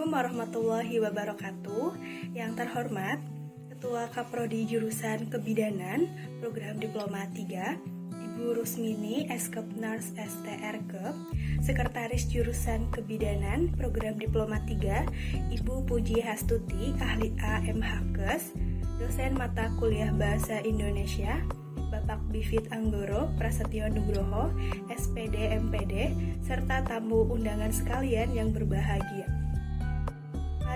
Assalamualaikum warahmatullahi wabarakatuh. Yang terhormat Ketua Kaprodi Jurusan Kebidanan Program Diploma 3 Ibu Rusmini Eskepnars STRK, Sekretaris Jurusan Kebidanan Program Diploma 3 Ibu Puji Hastuti Ahli AMHKes, Dosen Mata Kuliah Bahasa Indonesia Bapak Bivit Anggoro Prasetyo Nugroho, SPD MPD, serta tamu undangan sekalian yang berbahagia.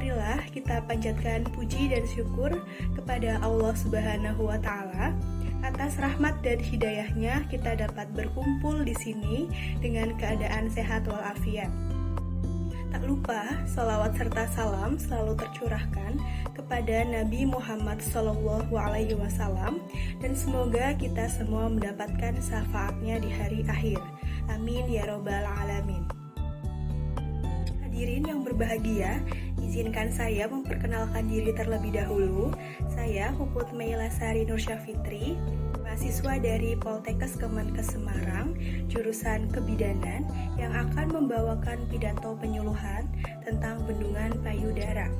Marilah kita panjatkan puji dan syukur kepada Allah Subhanahu wa Ta'ala atas rahmat dan hidayahnya kita dapat berkumpul di sini dengan keadaan sehat walafiat. Tak lupa, salawat serta salam selalu tercurahkan kepada Nabi Muhammad SAW, dan semoga kita semua mendapatkan syafaatnya di hari akhir. Amin ya robbal alamin. Hadirin yang berbahagia, izinkan saya memperkenalkan diri terlebih dahulu. Saya Puput Meilasari Nursyafitri, mahasiswa dari Poltekkes Kemenkes Semarang, jurusan Kebidanan, yang akan membawakan pidato penyuluhan tentang bendungan payudara.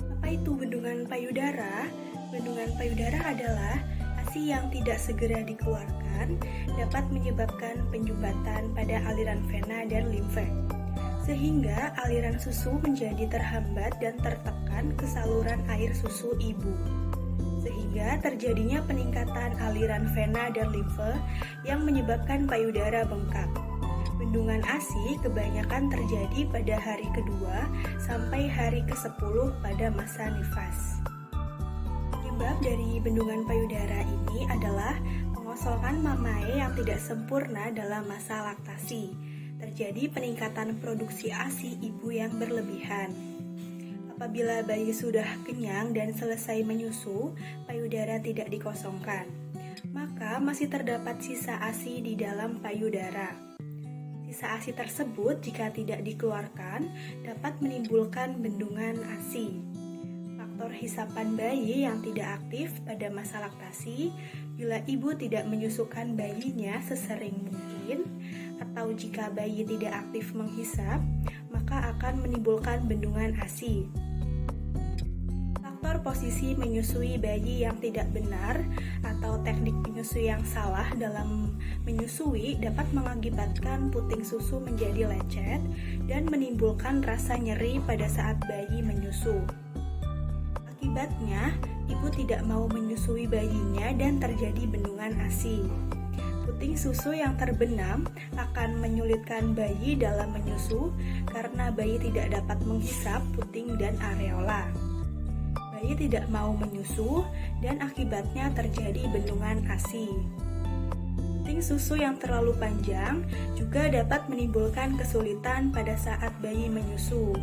Apa itu bendungan payudara? Bendungan payudara adalah ASI yang tidak segera dikeluarkan dapat menyebabkan penyumbatan pada aliran vena dan limfe, sehingga aliran susu menjadi terhambat dan tertekan ke saluran air susu ibu, sehingga terjadinya peningkatan aliran vena dan limfe yang menyebabkan payudara bengkak. Bendungan ASI kebanyakan terjadi pada hari kedua sampai hari ke-10 pada masa nifas. Penyebab dari bendungan payudara ini adalah pengosongan mamae yang tidak sempurna dalam masa laktasi. Terjadi peningkatan produksi ASI ibu yang berlebihan. Apabila bayi sudah kenyang dan selesai menyusu, payudara tidak dikosongkan, maka masih terdapat sisa ASI di dalam payudara. Sisa ASI tersebut jika tidak dikeluarkan dapat menimbulkan bendungan ASI. Faktor hisapan bayi yang tidak aktif pada masa laktasi, bila ibu tidak menyusukan bayinya sesering mungkin, atau jika bayi tidak aktif menghisap, maka akan menimbulkan bendungan ASI. Faktor posisi menyusui bayi yang tidak benar atau teknik menyusui yang salah dalam menyusui dapat mengakibatkan puting susu menjadi lecet dan menimbulkan rasa nyeri pada saat bayi menyusu. Akibatnya, ibu tidak mau menyusui bayinya dan terjadi bendungan ASI. Puting susu yang terbenam akan menyulitkan bayi dalam menyusu karena bayi tidak dapat menghisap puting dan areola. Bayi tidak mau menyusu dan akibatnya terjadi bendungan ASI. Puting susu yang terlalu panjang juga dapat menimbulkan kesulitan pada saat bayi menyusu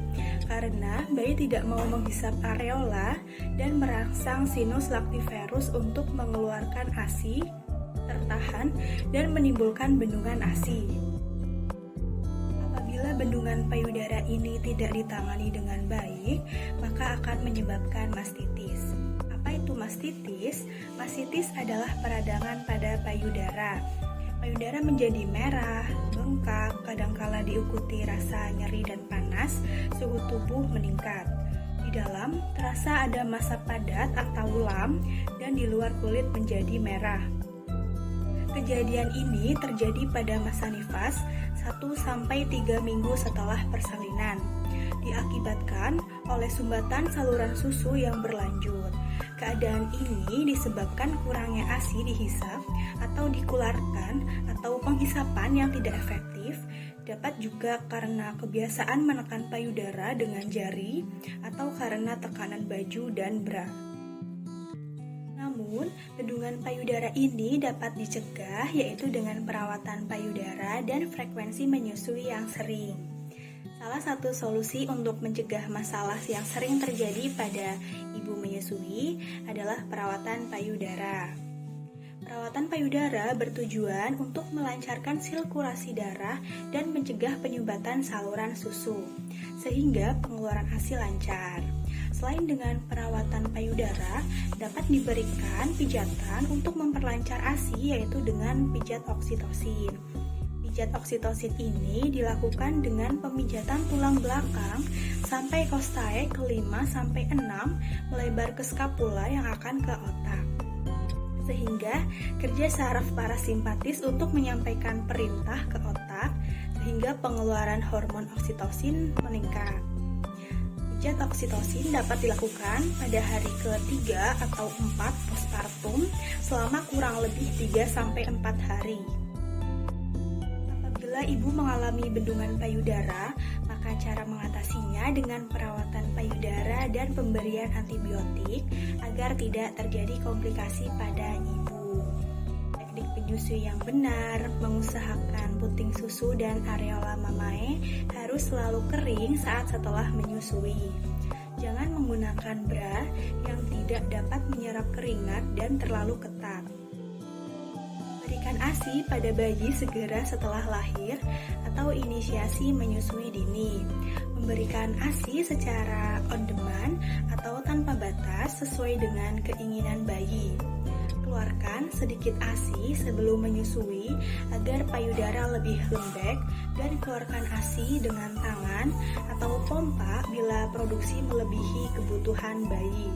karena bayi tidak mau menghisap areola dan merangsang sinus lactiferus untuk mengeluarkan ASI tertahan dan menimbulkan bendungan ASI. Apabila bendungan payudara ini tidak ditangani dengan baik, maka akan menyebabkan mastitis. Apa itu mastitis? Mastitis adalah peradangan pada payudara. Payudara menjadi merah, bengkak, kadangkala diikuti rasa nyeri dan panas, suhu tubuh meningkat. Di dalam terasa ada massa padat atau lam dan di luar kulit menjadi merah. Kejadian ini terjadi pada masa nifas 1-3 minggu setelah persalinan, diakibatkan oleh sumbatan saluran susu yang berlanjut. Keadaan ini disebabkan kurangnya ASI dihisap atau dikeluarkan atau penghisapan yang tidak efektif, dapat juga karena kebiasaan menekan payudara dengan jari atau karena tekanan baju dan bra. Namun, bendungan payudara ini dapat dicegah yaitu dengan perawatan payudara dan frekuensi menyusui yang sering. Salah satu solusi untuk mencegah masalah yang sering terjadi pada ibu menyusui adalah perawatan payudara. Perawatan payudara bertujuan untuk melancarkan sirkulasi darah dan mencegah penyumbatan saluran susu, sehingga pengeluaran ASI lancar. Selain dengan perawatan payudara, dapat diberikan pijatan untuk memperlancar ASI yaitu dengan pijat oksitosin. Pijat oksitosin ini dilakukan dengan pemijatan tulang belakang sampai kostae ke-5 sampai 6 melebar ke skapula yang akan ke otak. Sehingga kerja saraf parasimpatis untuk menyampaikan perintah ke otak sehingga pengeluaran hormon oksitosin meningkat. Pijat oksitosin dapat dilakukan pada hari ke-3 atau 4 postpartum selama kurang lebih 3 sampai 4 hari. Apabila ibu mengalami bendungan payudara, maka cara mengatasinya dengan perawatan payudara dan pemberian antibiotik agar tidak terjadi komplikasi pada ibu. Teknik penyusui yang benar, mengusahakan puting susu dan areola mamae harus selalu kering saat setelah menyusui. Jangan menggunakan bra yang tidak dapat menyerap keringat dan terlalu ketat. Berikan ASI pada bayi segera setelah lahir atau inisiasi menyusui dini. Memberikan ASI secara on demand atau tanpa batas sesuai dengan keinginan bayi. Keluarkan sedikit ASI sebelum menyusui agar payudara lebih lembek dan keluarkan ASI dengan tangan atau pompa bila produksi melebihi kebutuhan bayi.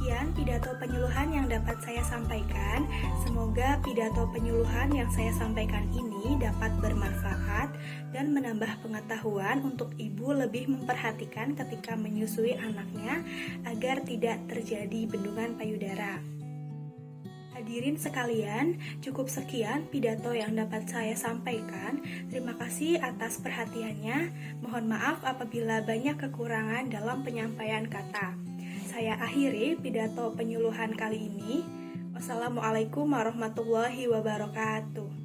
Demikian pidato penyuluhan yang dapat saya sampaikan. Semoga pidato penyuluhan yang saya sampaikan ini dapat bermanfaat dan menambah pengetahuan untuk ibu lebih memperhatikan ketika menyusui anaknya agar tidak terjadi bendungan payudara. Hadirin sekalian, cukup sekian pidato yang dapat saya sampaikan. Terima kasih atas perhatiannya. Mohon maaf apabila banyak kekurangan dalam penyampaian kata. Saya akhiri pidato penyuluhan kali ini. Wassalamualaikum warahmatullahi wabarakatuh.